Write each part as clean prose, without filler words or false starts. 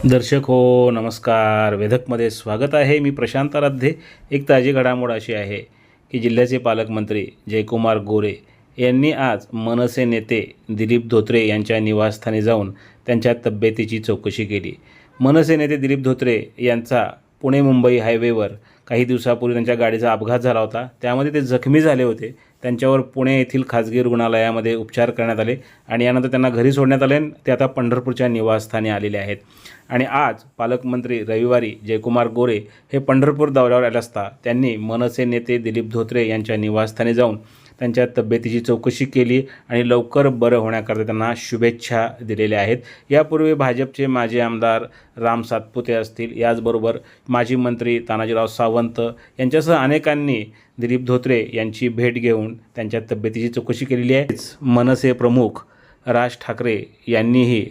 दर्शक हो नमस्कार. वेधकमध्ये स्वागत आहे. मी प्रशांत आराध्ये. एक ताजी घडामोड अशी आहे की जिल्ह्याचे पालकमंत्री जयकुमार गोरे यांनी आज मनसे नेते दिलीप धोत्रे यांच्या निवासस्थानी जाऊन त्यांच्या तब्येतीची चौकशी केली. मनसे नेते दिलीप धोत्रे यांचा पुणे मुंबई हायवेवर काही दिवसापूर्वी त्यांच्या गाडीचा अपघात झाला होता. त्यामध्ये ते जखमी झाले होते. त्यांच्यावर पुणे येथील खाजगी रुग्णालयामध्ये उपचार करण्यात आले आणि यानंतर त्यांना घरी सोडण्यात आले. ते आता पंढरपूरच्या निवासस्थानी आलेले आहेत आणि आज पालकमंत्री रविवारी जयकुमार गोरे हे पंढरपूर दौऱ्यावर आले असता त्यांनी मनसे नेते दिलीप धोत्रे यांच्या निवासस्थानी जाऊन त्यांच्या तब्येतीची चौकशी केली आणि लवकर बरं होण्याकरता त्यांना शुभेच्छा दिलेल्या आहेत. यापूर्वी भाजपचे माजी आमदार राम सातपुते असतील, याचबरोबर माजी मंत्री तानाजीराव सावंत यांच्यासह अनेकांनी दिलीप धोत्रे यांची भेट घेऊन त्यांच्या तब्येतीची चौकशी केलेली आहे. मनसे प्रमुख राज ठाकरे यांनीही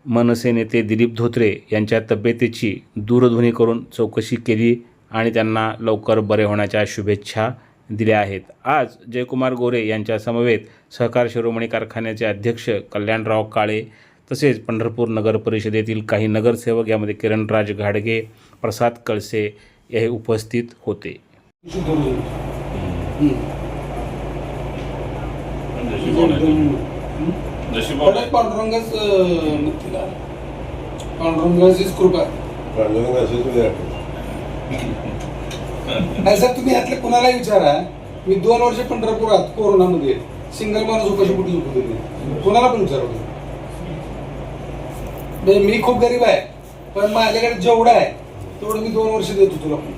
मनसे नेते दिलीप धोत्रे यांच्या तब्येतीची दूरध्वनी करून चौकशी केली आणि त्यांना लवकर बरे होण्याच्या शुभेच्छा दिल्या आहेत. आज जयकुमार गोरे यांच्या समवेत सहकार शिरोमणी कारखान्याचे अध्यक्ष कल्याणराव काळे तसेच पंढरपूर नगर परिषदेतील काही नगरसेवक, यामध्ये किरणराज घाडगे, प्रसाद कळसे हे उपस्थित होते. पांडुरंगाचीच कृपा. नाही सर, तुम्ही यातले कुणाला विचारा. मी 2 वर्ष पंढरपुरात कोरोनामध्ये सिंगल माणूस उपाशी पोटी झोपत होते. कुणाला पण विचारतो. मी खूप गरीब आहे, पण माझ्याकडे जेवढं आहे तेवढं मी 2 वर्ष देतो तुला पण.